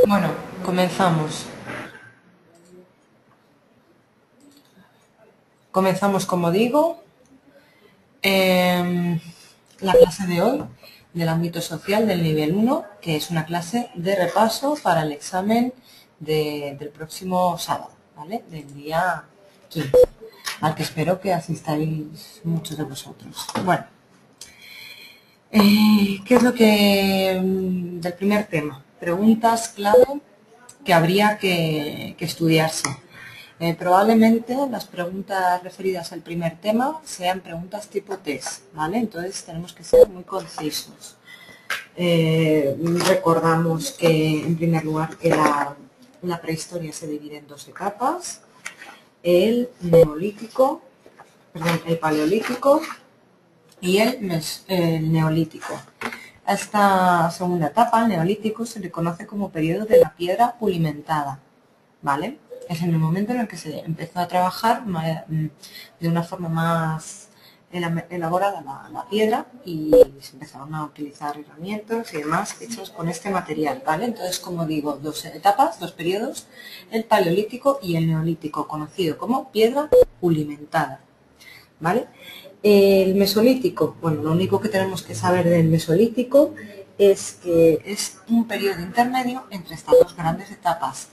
Bueno, comenzamos. Comenzamos, como digo, la clase de hoy del ámbito social del nivel 1, que es una clase de repaso para el examen del próximo sábado, ¿vale? Del día 15, al que espero que asistáis muchos de vosotros. Bueno, ¿qué es lo que del primer tema? Preguntas clave que habría que estudiarse. Probablemente las preguntas referidas al primer tema sean preguntas tipo test, ¿vale? Entonces tenemos que ser muy concisos. Recordamos que, en primer lugar, que la prehistoria se divide en dos etapas: el neolítico, perdón, el paleolítico y el neolítico. A esta segunda etapa, el neolítico, se le conoce como periodo de la piedra pulimentada, ¿vale? Es en el momento en el que se empezó a trabajar de una forma más elaborada la piedra y se empezaron a utilizar herramientas y demás hechas con este material, ¿vale? Entonces, como digo, dos etapas, dos periodos: el paleolítico y el neolítico, conocido como piedra pulimentada, ¿vale? El mesolítico, bueno, lo único que tenemos que saber del mesolítico es que es un periodo intermedio entre estas dos grandes etapas,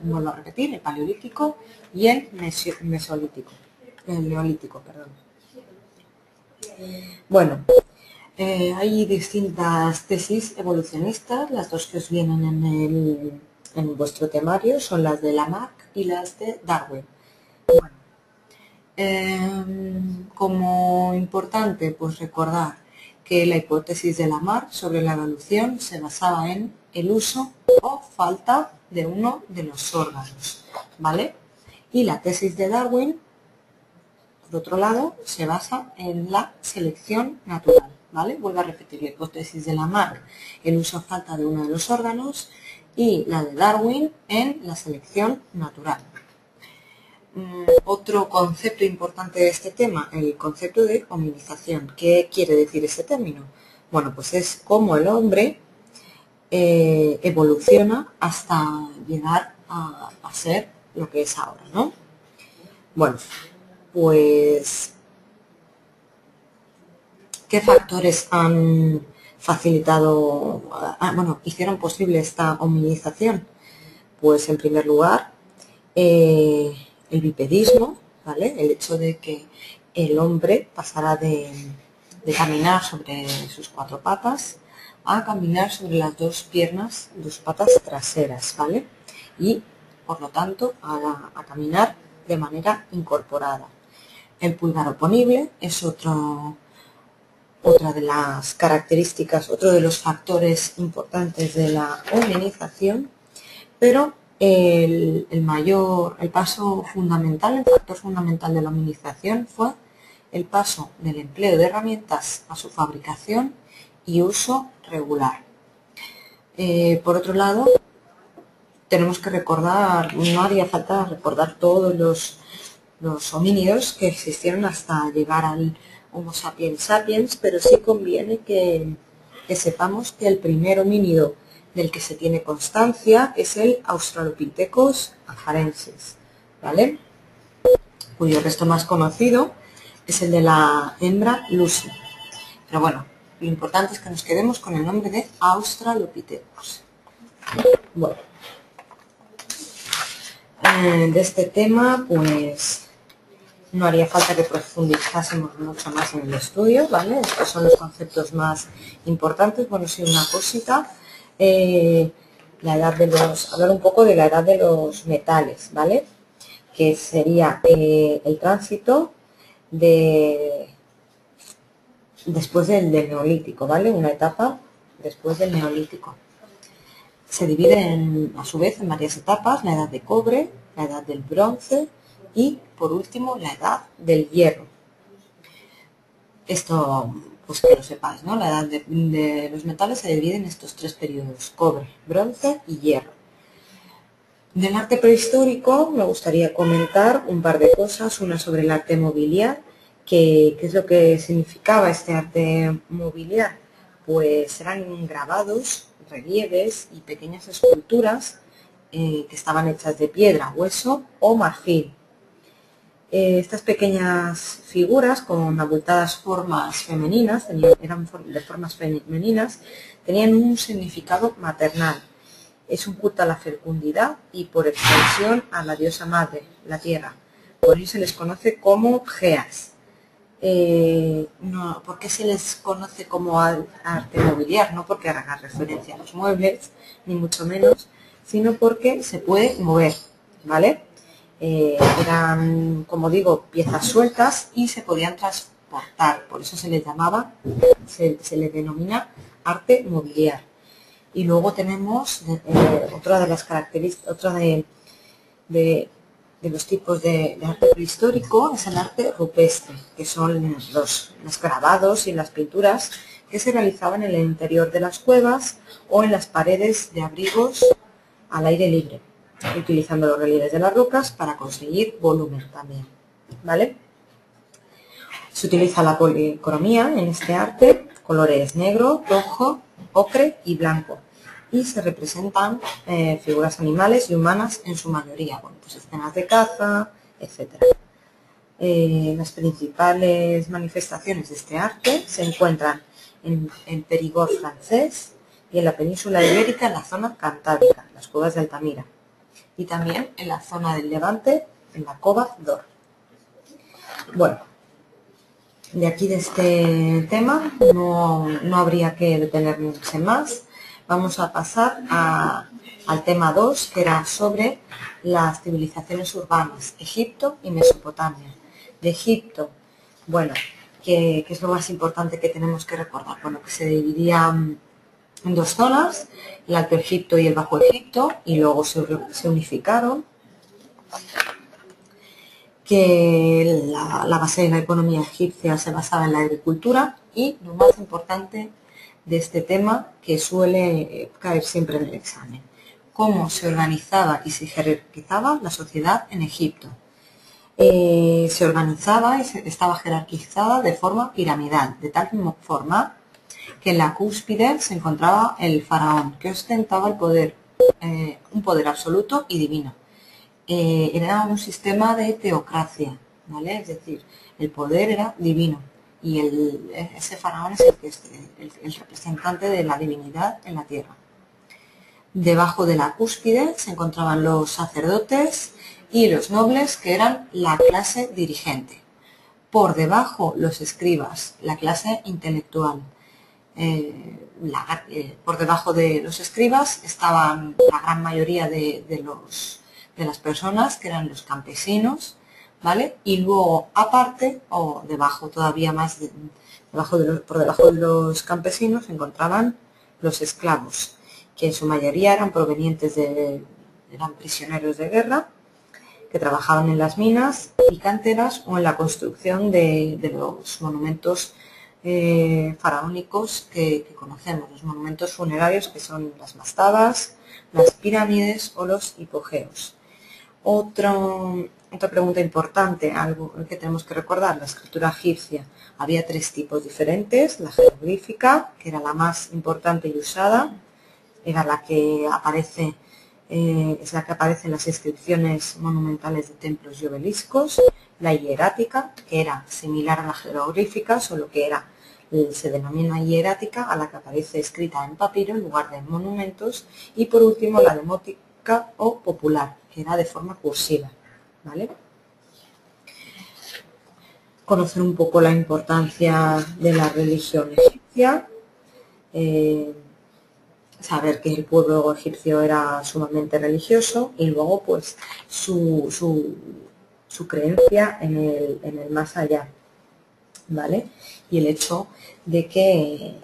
vuelvo a repetir, el paleolítico y el mesolítico, el neolítico, perdón. Bueno, hay distintas tesis evolucionistas. Las dos que os vienen en vuestro temario son las de Lamarck y las de Darwin. Bueno, como importante, pues recordar que la hipótesis de Lamarck sobre la evolución se basaba en el uso o falta de uno de los órganos, ¿vale? Y la tesis de Darwin, por otro lado, se basa en la selección natural, ¿vale? Vuelvo a repetir: la hipótesis de Lamarck, el uso o falta de uno de los órganos, y la de Darwin en la selección natural. Otro concepto importante de este tema, el concepto de hominización. ¿Qué quiere decir este término? Bueno, pues es cómo el hombre evoluciona hasta llegar a ser lo que es ahora, ¿no? Bueno, pues ¿qué factores han facilitado, hicieron posible esta hominización? Pues en primer lugar, el bipedismo, ¿vale? El hecho de que el hombre pasara de caminar sobre sus cuatro patas a caminar sobre las dos patas traseras, ¿vale? Y, por lo tanto, a caminar de manera incorporada. El pulgar oponible es otra de las características, otro de los factores importantes de la hominización, pero el paso fundamental, el factor fundamental de la hominización fue el paso del empleo de herramientas a su fabricación y uso regular. Por otro lado, tenemos que recordar, no haría falta recordar todos los homínidos que existieron hasta llegar al Homo sapiens sapiens, pero sí conviene que sepamos que el primer homínido del que se tiene constancia es el Australopithecus afarensis, ¿vale? Cuyo resto más conocido es el de la hembra Lucy. Pero bueno, lo importante es que nos quedemos con el nombre de Australopithecus. Bueno, de este tema, pues no haría falta que profundizásemos mucho más en el estudio, ¿vale? Estos son los conceptos más importantes. Bueno, sí, una cosita, hablar un poco de la edad de los metales, ¿vale? Que sería el tránsito después del neolítico, ¿vale? Una etapa después del neolítico. Se divide a su vez en varias etapas: la edad de cobre, la edad del bronce y, por último, la edad del hierro. Esto, pues que lo sepáis, ¿no? La edad de los metales se divide en estos tres periodos: cobre, bronce y hierro. Del arte prehistórico me gustaría comentar un par de cosas. Una sobre el arte mobiliar. ¿Qué es lo que significaba este arte mobiliar? Pues eran grabados relieves y pequeñas esculturas que estaban hechas de piedra, hueso o marfil. Estas pequeñas figuras con abultadas formas femeninas, eran de formas femeninas, tenían un significado maternal. Es un culto a la fecundidad y por extensión a la diosa madre, la tierra. Por ello se les conoce como geas. No, ¿por qué se les conoce como arte mobiliar? No porque haga referencia a los muebles, ni mucho menos, sino porque se puede mover, ¿vale? Eran, como digo, piezas sueltas y se podían transportar, por eso se les llamaba, se les denomina arte mobiliar. Y luego tenemos otra de las características, otra de los tipos de arte prehistórico es el arte rupestre, que son los grabados y las pinturas que se realizaban en el interior de las cuevas o en las paredes de abrigos al aire libre, utilizando los relieves de las rocas para conseguir volumen también, ¿vale? Se utiliza la policromía en este arte, colores negro, rojo, ocre y blanco. Y se representan figuras animales y humanas en su mayoría, bueno, pues escenas de caza, etc. Las principales manifestaciones de este arte se encuentran en el Perigord francés y en la península ibérica en la zona cantábrica, las cuevas de Altamira, y también en la zona del Levante, en la Cova d'Or. Bueno, de aquí de este tema no habría que detenernos en más. Vamos a pasar al tema 2, que era sobre las civilizaciones urbanas, Egipto y Mesopotamia. De Egipto, bueno, ¿qué es lo más importante que tenemos que recordar? Bueno, que se dividía en dos zonas, el Alto Egipto y el Bajo Egipto, y luego se unificaron, que la base de la economía egipcia se basaba en la agricultura y lo más importante de este tema que suele caer siempre en el examen, cómo se organizaba y se jerarquizaba la sociedad en Egipto. Se organizaba y estaba jerarquizada de forma piramidal, de tal forma que en la cúspide se encontraba el faraón, que ostentaba el poder, un poder absoluto y divino. Era un sistema de teocracia, ¿vale? Es decir, el poder era divino y ese faraón es el representante de la divinidad en la tierra. Debajo de la cúspide se encontraban los sacerdotes y los nobles, que eran la clase dirigente. Por debajo los escribas, la clase intelectual. Por debajo de los escribas estaban la gran mayoría de las personas, que eran los campesinos, ¿vale? Y luego aparte, o debajo todavía más, por debajo de los campesinos se encontraban los esclavos, que en su mayoría eran eran prisioneros de guerra, que trabajaban en las minas y canteras o en la construcción de los monumentos faraónicos que conocemos, los monumentos funerarios, que son las mastabas, las pirámides o los hipogeos. Otra pregunta importante, algo que tenemos que recordar: la escritura egipcia. Había tres tipos diferentes: la jeroglífica, que era la más importante y usada, era la que aparece, es la que aparece en las inscripciones monumentales de templos y obeliscos; la hierática, que era similar a la jeroglífica, solo que se denomina hierática a la que aparece escrita en papiro en lugar de en monumentos; y por último la demótica o popular, que era de forma cursiva, ¿vale? Conocer un poco la importancia de la religión egipcia, saber que el pueblo egipcio era sumamente religioso, y luego pues su creencia en el más allá, ¿vale? Y el hecho de que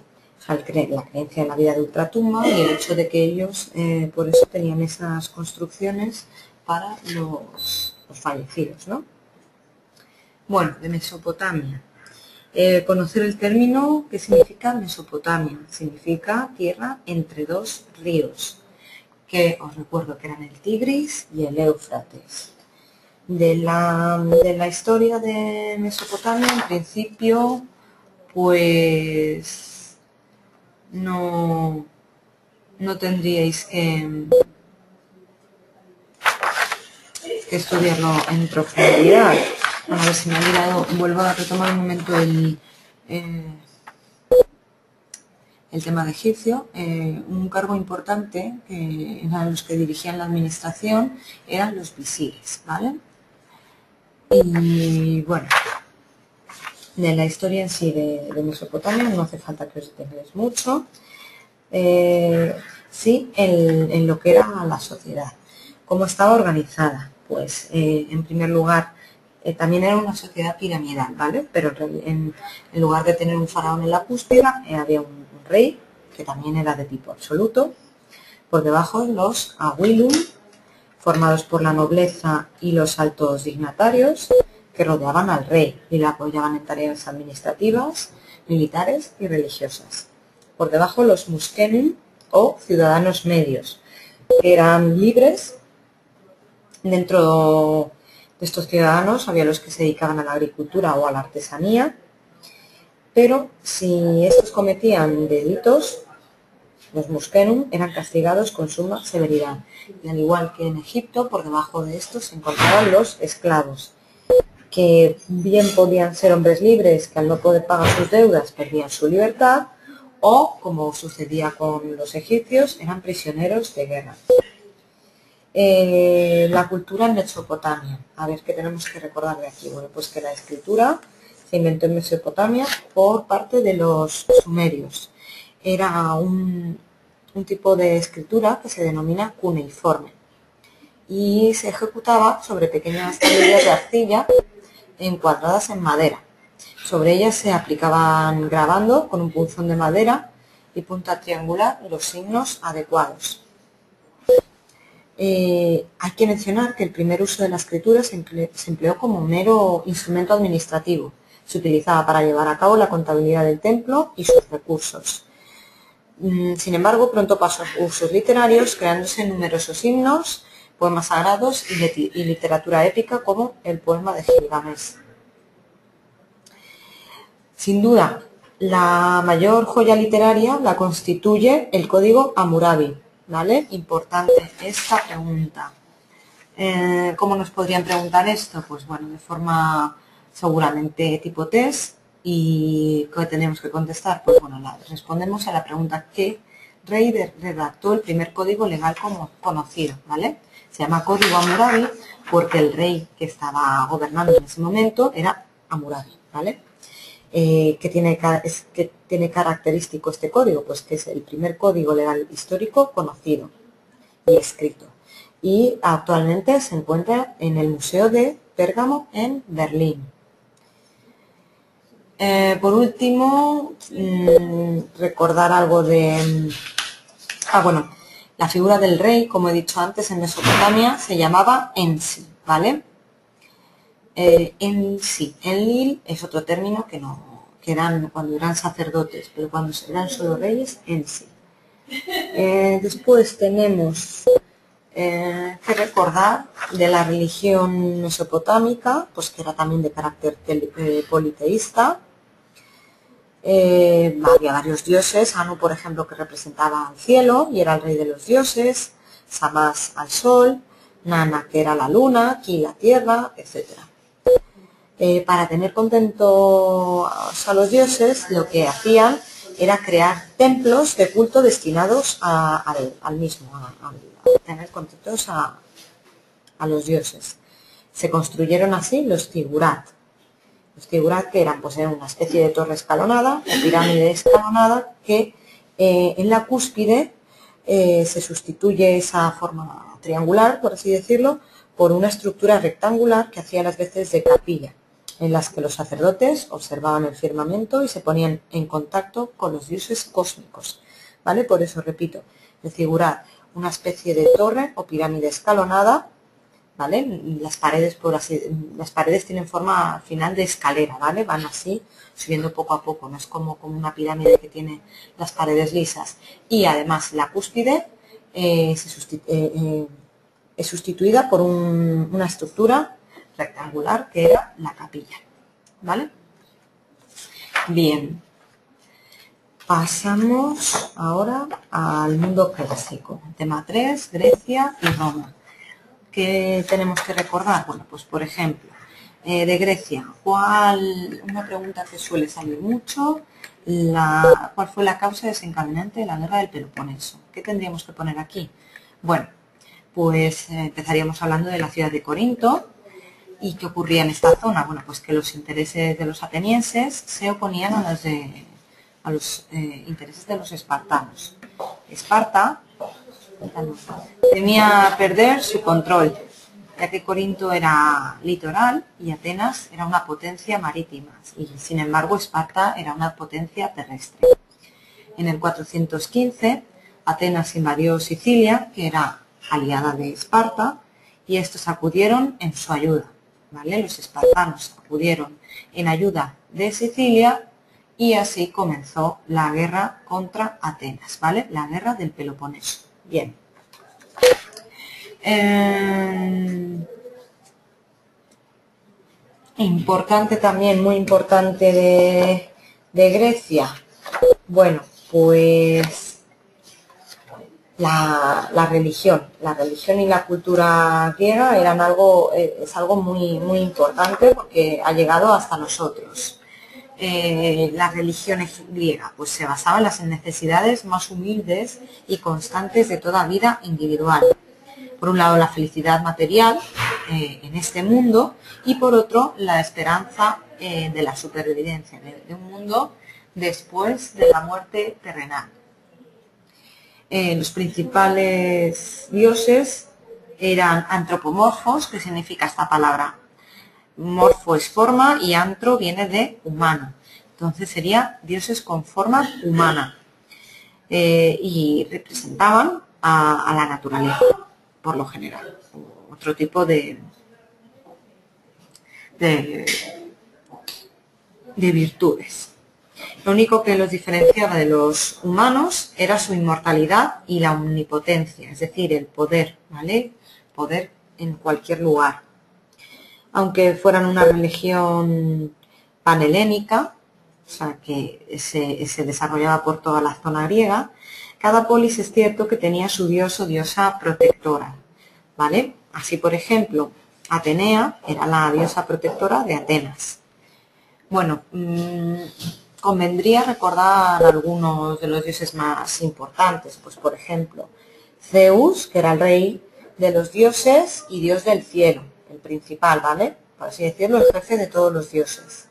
la creencia en la vida de ultratumba, y el hecho de que ellos por eso tenían esas construcciones para los fallecidos, ¿no? Bueno, de Mesopotamia. Conocer el término que significa Mesopotamia. Significa tierra entre dos ríos, que os recuerdo que eran el Tigris y el Éufrates. De la historia de Mesopotamia, en principio, pues no no tendríais que estudiarlo en profundidad. Bueno, a ver si me ha olvidado, vuelvo a retomar un momento el tema de egipcio. Un cargo importante que eran los que dirigían la administración eran los visires, ¿vale? Y bueno, de la historia en sí de Mesopotamia no hace falta que os detengáis mucho. Sí, en lo que era la sociedad, cómo estaba organizada. Pues en primer lugar, también era una sociedad piramidal, ¿vale? Pero en lugar de tener un faraón en la cúspide, había un rey, que también era de tipo absoluto. Por debajo los aguilum, formados por la nobleza y los altos dignatarios, que rodeaban al rey y le apoyaban en tareas administrativas, militares y religiosas. Por debajo los muskenum, o ciudadanos medios, que eran libres. Dentro de estos ciudadanos había los que se dedicaban a la agricultura o a la artesanía, pero si estos cometían delitos, los muskenum eran castigados con suma severidad. Y al igual que en Egipto, por debajo de estos se encontraban los esclavos, que bien podían ser hombres libres que al no poder pagar sus deudas perdían su libertad, o, como sucedía con los egipcios, eran prisioneros de guerra. La cultura en Mesopotamia. A ver, ¿qué tenemos que recordar de aquí? Bueno, pues que la escritura se inventó en Mesopotamia por parte de los sumerios. Era un tipo de escritura que se denomina cuneiforme y se ejecutaba sobre pequeñas tablillas de arcilla encuadradas en madera. Sobre ellas se aplicaban grabando con un punzón de madera y punta triangular los signos adecuados. Hay que mencionar que el primer uso de la escritura se empleó como un mero instrumento administrativo. Se utilizaba para llevar a cabo la contabilidad del templo y sus recursos. Sin embargo, pronto pasó a usos literarios, creándose numerosos himnos, poemas sagrados y literatura épica como el poema de Gilgamesh. Sin duda, la mayor joya literaria la constituye el código Hammurabi, ¿vale? Importante esta pregunta. ¿Cómo nos podrían preguntar esto? Pues bueno, de forma seguramente tipo test. ¿Y qué tenemos que contestar? Pues bueno, respondemos a la pregunta: ¿qué rey redactó el primer código legal como conocido? ¿Vale? Se llama Código Hammurabi porque el rey que estaba gobernando en ese momento era Hammurabi, ¿vale? ¿Qué tiene característico este código? Pues que es el primer código legal histórico conocido y escrito. Y actualmente se encuentra en el Museo de Pérgamo en Berlín. Por último, recordar algo de... bueno, la figura del rey, como he dicho antes, en Mesopotamia se llamaba Ensi, ¿vale? Enlil es otro término que eran cuando eran sacerdotes, pero cuando eran solo reyes, Ensi. Después tenemos que recordar de la religión mesopotámica, pues que era también de carácter politeísta. Había varios dioses. Anu, por ejemplo, que representaba al cielo y era el rey de los dioses, Samas al sol, Nana, que era la luna, Ki la tierra, etc. Para tener contentos a los dioses, lo que hacían era crear templos de culto destinados al mismo, a tener contentos a los dioses. Se construyeron así los zigurat. Los zigurat, que eran una especie de torre escalonada, o pirámide escalonada, que en la cúspide se sustituye esa forma triangular, por así decirlo, por una estructura rectangular que hacía las veces de capilla, en las que los sacerdotes observaban el firmamento y se ponían en contacto con los dioses cósmicos, ¿vale? Por eso, repito, el zigurat, una especie de torre o pirámide escalonada, ¿vale? Las paredes tienen forma al final de escalera, ¿vale? Van así, subiendo poco a poco, no es como una pirámide que tiene las paredes lisas. Y además la cúspide es sustituida por una estructura rectangular que era la capilla, ¿vale? Bien. Pasamos ahora al mundo clásico. Tema 3, Grecia y Roma. ¿Qué tenemos que recordar? Bueno, pues por ejemplo, de Grecia, una pregunta que suele salir mucho, ¿cuál fue la causa desencadenante de la guerra del Peloponeso? ¿Qué tendríamos que poner aquí? Bueno, pues empezaríamos hablando de la ciudad de Corinto. ¿Y qué ocurría en esta zona? Bueno, pues que los intereses de los atenienses se oponían a los intereses de los espartanos. Esparta temía perder su control, ya que Corinto era litoral y Atenas era una potencia marítima, y sin embargo Esparta era una potencia terrestre. En el 415, Atenas invadió Sicilia, que era aliada de Esparta, y estos acudieron en su ayuda. ¿Vale? Los espartanos acudieron en ayuda de Sicilia y así comenzó la guerra contra Atenas, ¿vale? La guerra del Peloponeso. Bien. Importante también, muy importante de Grecia. Bueno, pues la religión y la cultura griega es algo muy, muy importante porque ha llegado hasta nosotros. La religión griega pues se basaba en las necesidades más humildes y constantes de toda vida individual. Por un lado, la felicidad material en este mundo y por otro, la esperanza de la supervivencia, de un mundo después de la muerte terrenal. Los principales dioses eran antropomorfos, que significa esta palabra. Morfo es forma y antro viene de humano. Entonces sería dioses con forma humana. Y representaban a la naturaleza, por lo general. Otro tipo de virtudes. Lo único que los diferenciaba de los humanos era su inmortalidad y la omnipotencia, es decir, el poder, ¿vale? Poder en cualquier lugar. Aunque fueran una religión panhelénica, o sea, que se desarrollaba por toda la zona griega, cada polis es cierto que tenía su dios o diosa protectora, ¿vale? Así, por ejemplo, Atenea era la diosa protectora de Atenas. Bueno, convendría recordar algunos de los dioses más importantes, pues por ejemplo, Zeus, que era el rey de los dioses y dios del cielo, el principal, ¿vale? Por así decirlo, el jefe de todos los dioses.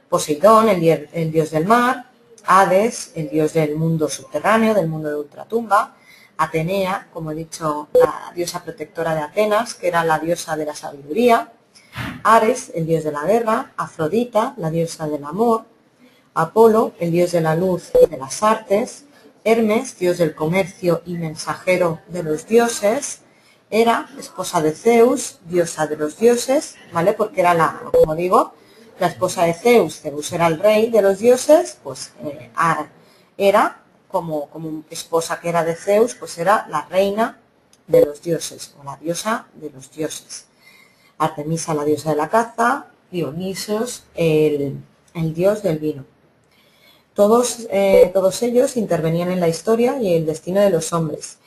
Poseidón, el dios del mar, Hades, el dios del mundo subterráneo, del mundo de ultratumba, Atenea, como he dicho, la diosa protectora de Atenas, que era la diosa de la sabiduría, Ares, el dios de la guerra, Afrodita, la diosa del amor, Apolo, el dios de la luz y de las artes, Hermes, dios del comercio y mensajero de los dioses, Hera, esposa de Zeus, diosa de los dioses, ¿vale? Porque era como digo, la esposa de Zeus. Zeus era el rey de los dioses, pues Hera, como esposa que era de Zeus, pues era la reina de los dioses, o la diosa de los dioses. Artemisa, la diosa de la caza, Dionisos, el dios del vino. Todos ellos intervenían en la historia y el destino de los hombres,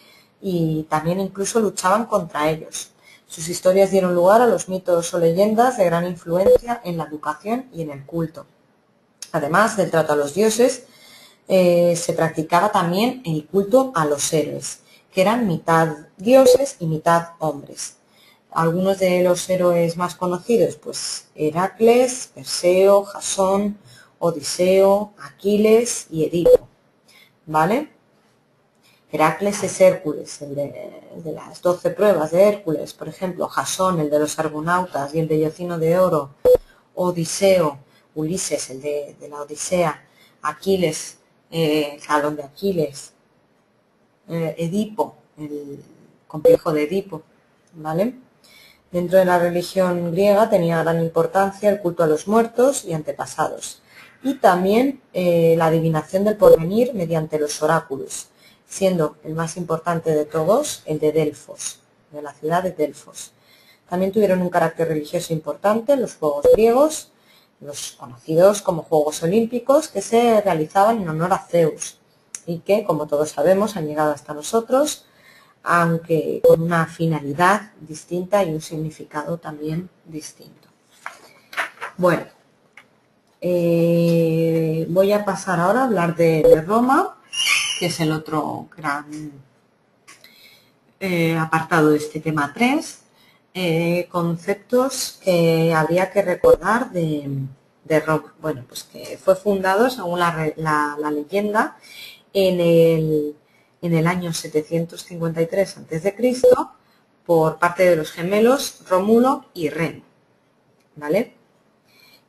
y también incluso luchaban contra ellos. Sus historias dieron lugar a los mitos o leyendas de gran influencia en la educación y en el culto. Además del trato a los dioses, se practicaba también el culto a los héroes, que eran mitad dioses y mitad hombres. Algunos de los héroes más conocidos, pues Heracles, Perseo, Jasón, Odiseo, Aquiles y Edipo, ¿vale? Heracles es Hércules, el de las 12 pruebas de Hércules, por ejemplo, Jasón, el de los argonautas y el bellocino de oro, Odiseo, Ulises, el de la Odisea, Aquiles, el jalón de Aquiles, Edipo, el complejo de Edipo, ¿vale? Dentro de la religión griega tenía gran importancia el culto a los muertos y antepasados, y también la adivinación del porvenir mediante los oráculos, siendo el más importante de todos el de Delfos, de la ciudad de Delfos. También tuvieron un carácter religioso importante los juegos griegos, los conocidos como Juegos Olímpicos, que se realizaban en honor a Zeus y que, como todos sabemos, han llegado hasta nosotros, aunque con una finalidad distinta y un significado también distinto. Bueno, voy a pasar ahora a hablar de Roma, que es el otro gran apartado de este tema 3. Conceptos que habría que recordar de Roma. Bueno, pues que fue fundado, según la leyenda, en el año 753 a.C. por parte de los gemelos Rómulo y Remo, ¿vale?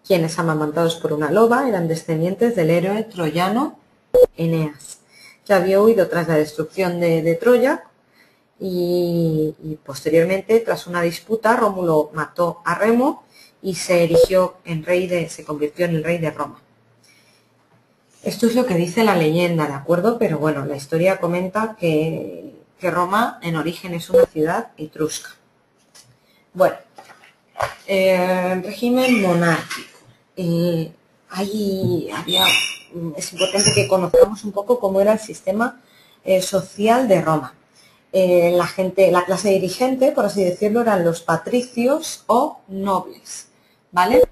Quienes, amamantados por una loba, eran descendientes del héroe troyano Eneas, que había huido tras la destrucción de Troya. Y posteriormente, tras una disputa, Rómulo mató a Remo y se convirtió en el rey de Roma. Esto es lo que dice la leyenda, ¿de acuerdo? Pero bueno, la historia comenta que Roma en origen es una ciudad etrusca. Bueno, régimen monárquico. Es importante que conozcamos un poco cómo era el sistema social de Roma. La clase dirigente, por así decirlo, eran los patricios o nobles, ¿vale?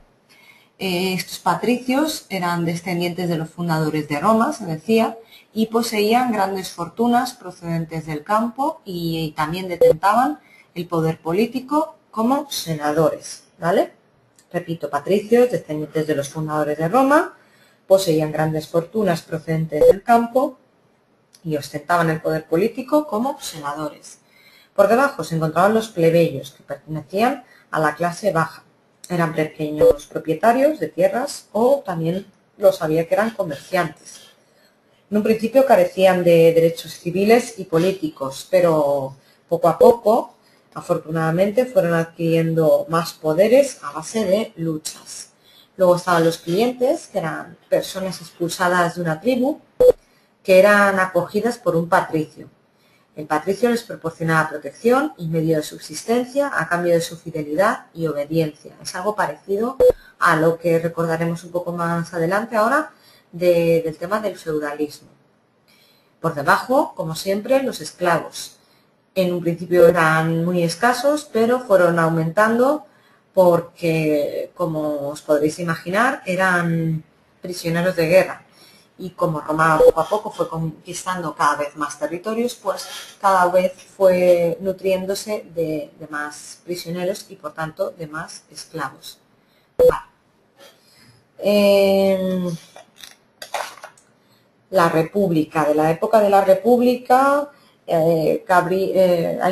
Estos patricios eran descendientes de los fundadores de Roma, se decía, y poseían grandes fortunas procedentes del campo y también detentaban el poder político como senadores, ¿vale? Repito, patricios, descendientes de los fundadores de Roma, poseían grandes fortunas procedentes del campo y ostentaban el poder político como senadores. Por debajo se encontraban los plebeyos, que pertenecían a la clase baja. Eran pequeños propietarios de tierras o también los había que eran comerciantes. En un principio carecían de derechos civiles y políticos, pero poco a poco, afortunadamente, fueron adquiriendo más poderes a base de luchas. Luego estaban los clientes, que eran personas expulsadas de una tribu, que eran acogidas por un patricio. El patricio les proporcionaba protección y medio de subsistencia a cambio de su fidelidad y obediencia. Es algo parecido a lo que recordaremos un poco más adelante ahora del tema del feudalismo. Por debajo, como siempre, los esclavos. En un principio eran muy escasos, pero fueron aumentando porque, como os podréis imaginar, eran prisioneros de guerra. Y como Roma poco a poco fue conquistando cada vez más territorios, pues cada vez fue nutriéndose de más prisioneros y por tanto de más esclavos. Vale. La República, de la época de la República, hay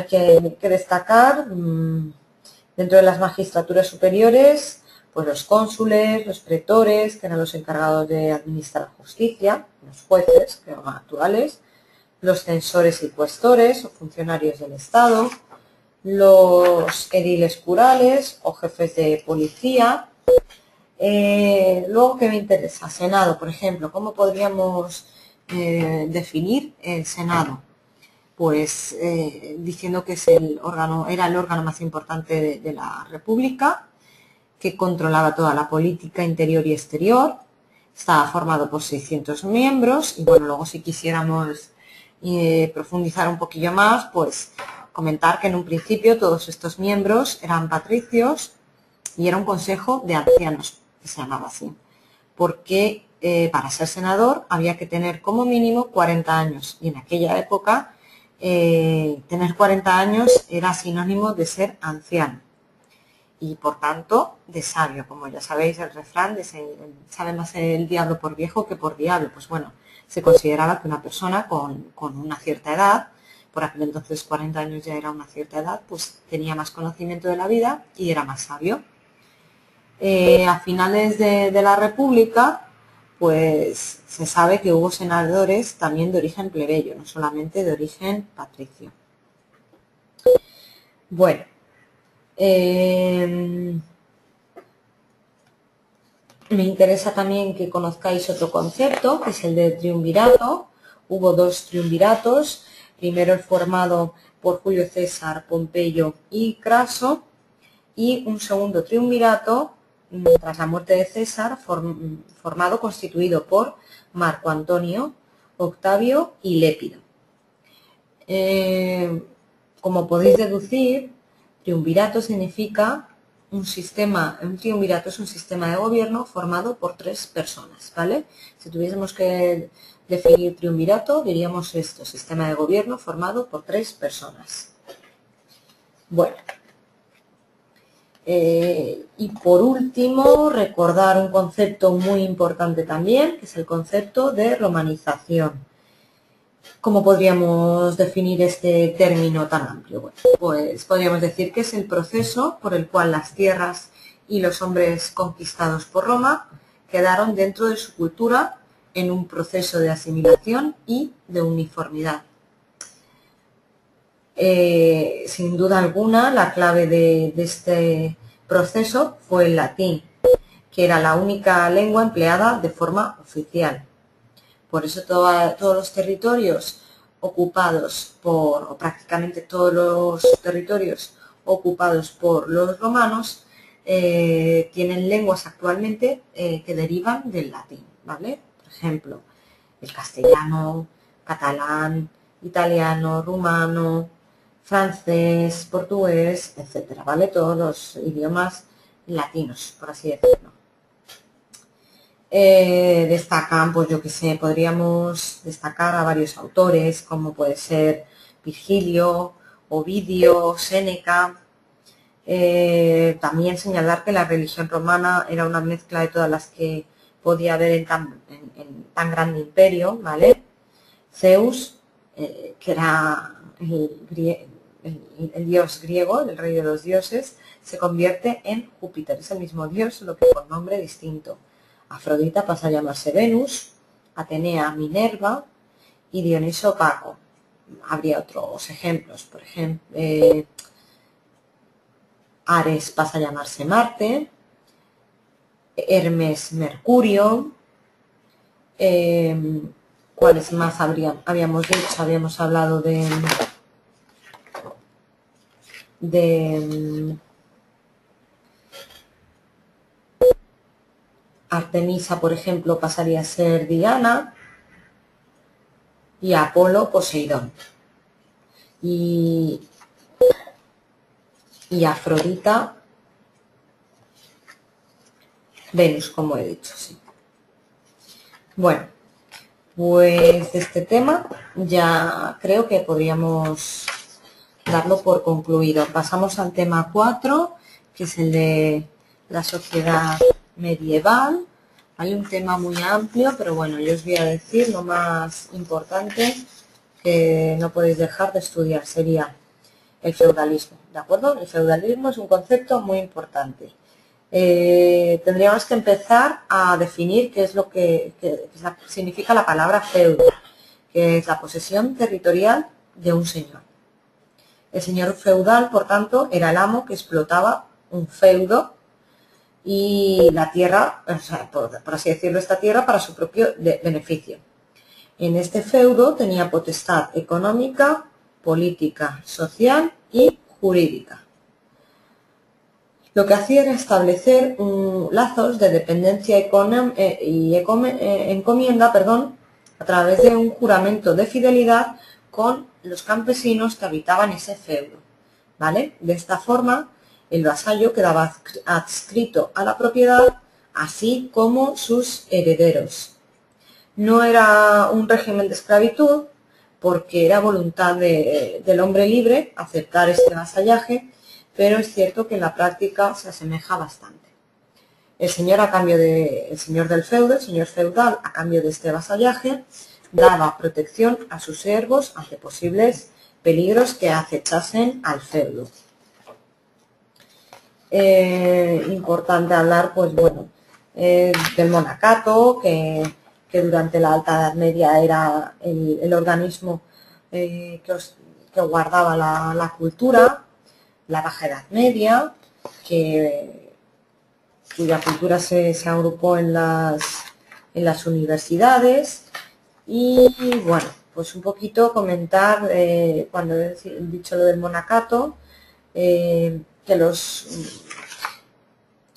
que destacar dentro de las magistraturas superiores, pues los cónsules, los pretores, que eran los encargados de administrar la justicia, los jueces, que eran naturales, los censores y cuestores o funcionarios del Estado, los ediles curales o jefes de policía. Luego, ¿qué me interesa? Senado, por ejemplo. ¿Cómo podríamos definir el Senado? Pues diciendo que era el órgano más importante de la República, que controlaba toda la política interior y exterior. Estaba formado por 600 miembros y bueno, luego si quisiéramos profundizar un poquillo más, pues comentar que en un principio todos estos miembros eran patricios y era un consejo de ancianos, que se llamaba así, porque para ser senador había que tener como mínimo 40 años y en aquella época tener 40 años era sinónimo de ser anciano y por tanto de sabio. Como ya sabéis el refrán de sabe más el diablo por viejo que por diablo. Pues bueno, se consideraba que una persona con una cierta edad, por aquel entonces 40 años ya era una cierta edad, pues tenía más conocimiento de la vida y era más sabio. A finales de la República, pues se sabe que hubo senadores también de origen plebeyo, no solamente de origen patricio. Bueno, me interesa también que conozcáis otro concepto, que es el de triunvirato. Hubo dos triunviratos, primero el formado por Julio César, Pompeyo y Craso, y un segundo triunvirato tras la muerte de César, constituido por Marco Antonio, Octavio y Lépido. Como podéis deducir, triunvirato significa un triunvirato es un sistema de gobierno formado por 3 personas, ¿vale? Si tuviésemos que definir triunvirato, diríamos esto, sistema de gobierno formado por 3 personas. Bueno, y por último, recordar un concepto muy importante también, que es el concepto de romanización. ¿Cómo podríamos definir este término tan amplio? Bueno, pues podríamos decir que es el proceso por el cual las tierras y los hombres conquistados por Roma quedaron dentro de su cultura en un proceso de asimilación y de uniformidad. Sin duda alguna, la clave de este proceso fue el latín, que era la única lengua empleada de forma oficial. Por eso todos los territorios ocupados o prácticamente todos los territorios ocupados por los romanos tienen lenguas actualmente que derivan del latín, ¿vale? Por ejemplo, el castellano, catalán, italiano, rumano, francés, portugués, etcétera, ¿vale? Todos los idiomas latinos, por así decirlo. Destacan, pues yo que sé, podríamos destacar a varios autores, como puede ser Virgilio, Ovidio, Séneca. También señalar que la religión romana era una mezcla de todas las que podía haber en tan grande imperio, ¿vale? Zeus, que era el dios griego, el rey de los dioses, se convierte en Júpiter, es el mismo dios, solo que con nombre distinto. Afrodita pasa a llamarse Venus, Atenea Minerva y Dioniso Paco. Habría otros ejemplos, por ejemplo, Ares pasa a llamarse Marte, Hermes Mercurio, ¿cuáles más habíamos dicho? Habíamos hablado de Artemisa, por ejemplo, pasaría a ser Diana y Apolo Poseidón. Y Afrodita Venus, como he dicho, sí. Bueno, pues de este tema ya creo que podríamos darlo por concluido. Pasamos al tema 4, que es el de la sociedad medieval. Hay un tema muy amplio, pero bueno, yo os voy a decir lo más importante que no podéis dejar de estudiar. Sería el feudalismo, ¿de acuerdo? El feudalismo es un concepto muy importante. Tendríamos que empezar a definir qué es lo que significa la palabra feudo, que es la posesión territorial de un señor. El señor feudal, por tanto, era el amo que explotaba un feudo y la tierra, o sea, por así decirlo, esta tierra para su propio beneficio. En este feudo tenía potestad económica, política, social y jurídica. Lo que hacía era establecer lazos de dependencia y encomienda, a través de un juramento de fidelidad con los campesinos que habitaban ese feudo, ¿vale? De esta forma, el vasallo quedaba adscrito a la propiedad, así como sus herederos. No era un régimen de esclavitud, porque era voluntad del hombre libre aceptar este vasallaje, pero es cierto que en la práctica se asemeja bastante. El señor del feudo, el señor feudal, a cambio de este vasallaje, daba protección a sus siervos ante posibles peligros que acechasen al feudo. Importante hablar, pues bueno, del monacato, que durante la Alta Edad Media era el organismo que guardaba la cultura, la Baja Edad Media, cuya cultura se agrupó en las universidades. Y bueno, pues un poquito comentar, cuando he dicho lo del monacato, que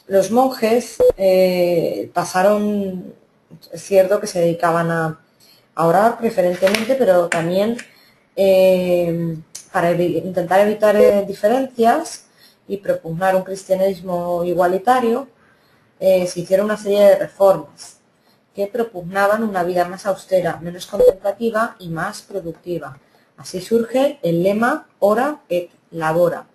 Los monjes pasaron, es cierto que se dedicaban a orar preferentemente, pero también para intentar evitar diferencias y propugnar un cristianismo igualitario, se hicieron una serie de reformas que propugnaban una vida más austera, menos contemplativa y más productiva. Así surge el lema ora et labora,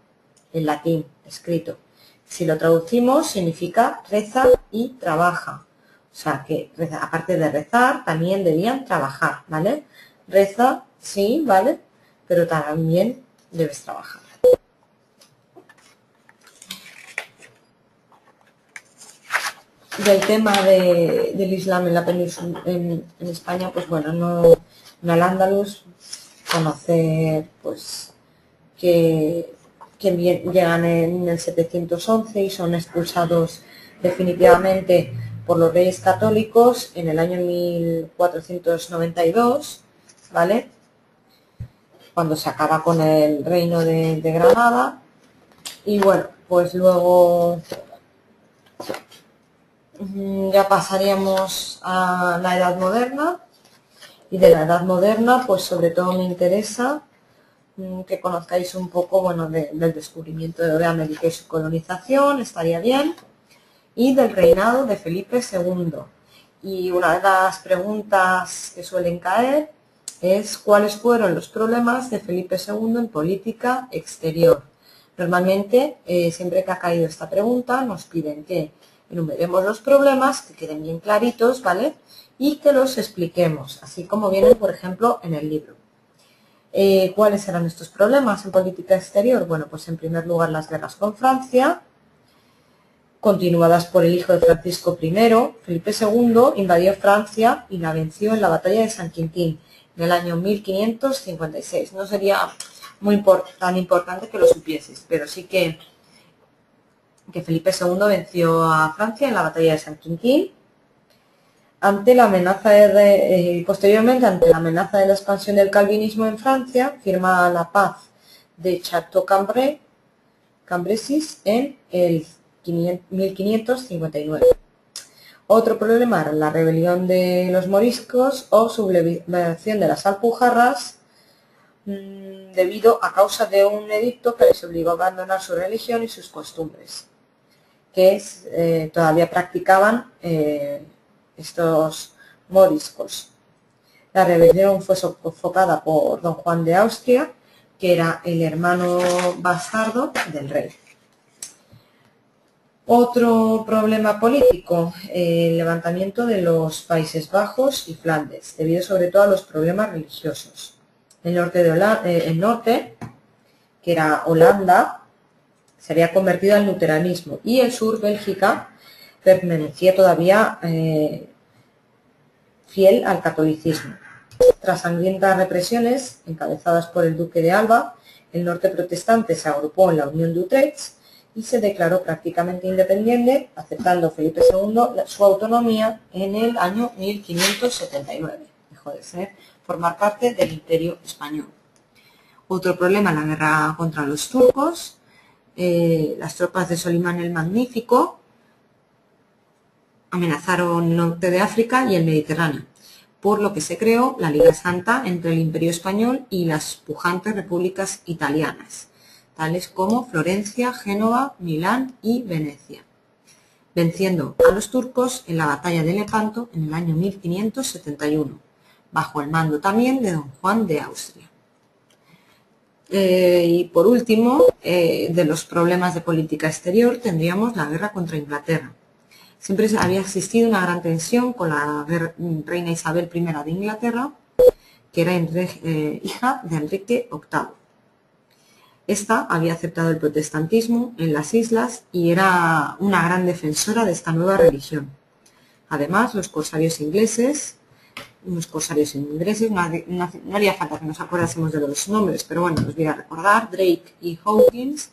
en latín, escrito. Si lo traducimos, significa reza y trabaja. O sea que, aparte de rezar, también debían trabajar, ¿vale? Reza, sí, ¿vale? Pero también debes trabajar. Del tema del Islam en la península, en España, pues bueno, no, en Al-Ándalus, conocer pues que llegan en el 711 y son expulsados definitivamente por los reyes católicos en el año 1492, ¿vale? Cuando se acaba con el reino de Granada. Y bueno, pues luego ya pasaríamos a la Edad Moderna, y de la Edad Moderna pues sobre todo me interesa que conozcáis un poco, bueno, del descubrimiento de América y su colonización, estaría bien, y del reinado de Felipe II. Y una de las preguntas que suelen caer es cuáles fueron los problemas de Felipe II en política exterior. Normalmente, siempre que ha caído esta pregunta, nos piden que enumeremos los problemas, que queden bien claritos, ¿vale? Y que los expliquemos, así como vienen, por ejemplo, en el libro. ¿Cuáles eran estos problemas en política exterior? Bueno, pues en primer lugar las guerras con Francia, continuadas por el hijo de Francisco I. Felipe II invadió Francia y la venció en la batalla de San Quintín en el año 1556. No sería tan importante que lo supieses, pero sí que Felipe II venció a Francia en la batalla de San Quintín. Ante la amenaza posteriormente, ante la amenaza de la expansión del calvinismo en Francia, firma la paz de Château-Cambrésis en el 1559. Otro problema era la rebelión de los moriscos o sublevación de las Alpujarras, debido a causa de un edicto que les obligó a abandonar su religión y sus costumbres, que todavía practicaban estos moriscos. La rebelión fue sofocada por don Juan de Austria, que era el hermano bastardo del rey. Otro problema político, el levantamiento de los Países Bajos y Flandes, debido sobre todo a los problemas religiosos. El norte, que era Holanda, se había convertido al luteranismo, y el sur, Bélgica, permanecía todavía fiel al catolicismo. Tras sangrientas represiones encabezadas por el duque de Alba, el norte protestante se agrupó en la Unión de Utrecht y se declaró prácticamente independiente, aceptando Felipe II su autonomía en el año 1579. Dejó de formar parte del Imperio Español. Otro problema, la guerra contra los turcos. Las tropas de Solimán el Magnífico amenazaron el norte de África y el Mediterráneo, por lo que se creó la Liga Santa entre el Imperio Español y las pujantes repúblicas italianas, tales como Florencia, Génova, Milán y Venecia, venciendo a los turcos en la batalla de Lepanto en el año 1571, bajo el mando también de don Juan de Austria. Y por último, de los problemas de política exterior, tendríamos la guerra contra Inglaterra. Siempre había existido una gran tensión con la reina Isabel I de Inglaterra, que era hija de Enrique VIII. Esta había aceptado el protestantismo en las islas y era una gran defensora de esta nueva religión. Además, los corsarios ingleses, no haría falta que nos acordásemos de los nombres, pero bueno, os voy a recordar, Drake y Hawkins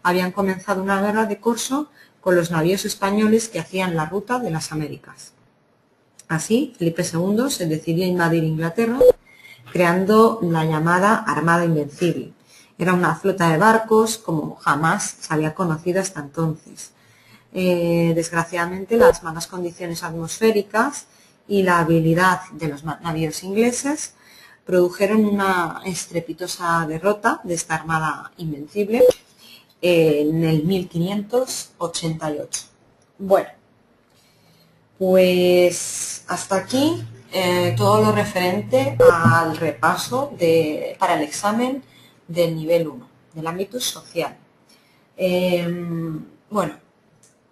habían comenzado una guerra de corso con los navíos españoles que hacían la ruta de las Américas. Así, Felipe II se decidió a invadir Inglaterra, creando la llamada Armada Invencible. Era una flota de barcos como jamás se había conocido hasta entonces. Desgraciadamente, las malas condiciones atmosféricas y la habilidad de los navíos ingleses produjeron una estrepitosa derrota de esta armada invencible en el 1588. Bueno, pues hasta aquí todo lo referente al repaso para el examen del nivel 1, del ámbito social. Bueno,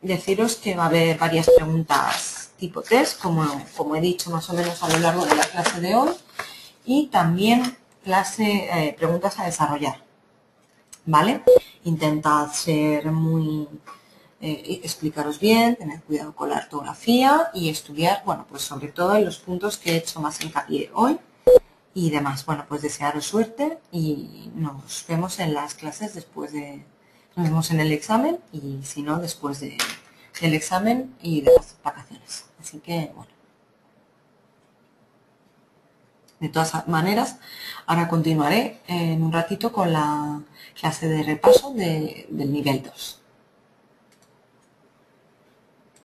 deciros que va a haber varias preguntas tipo test, como he dicho más o menos a lo largo de la clase de hoy, y también preguntas a desarrollar, ¿vale? Intentad ser explicaros bien, tener cuidado con la ortografía y estudiar, bueno, pues sobre todo en los puntos que he hecho más hincapié hoy y demás. Bueno, pues desearos suerte y nos vemos en las clases nos vemos en el examen y si no, después del examen y de las vacaciones. Así que, bueno. De todas maneras, ahora continuaré en un ratito con la clase de repaso del nivel 2.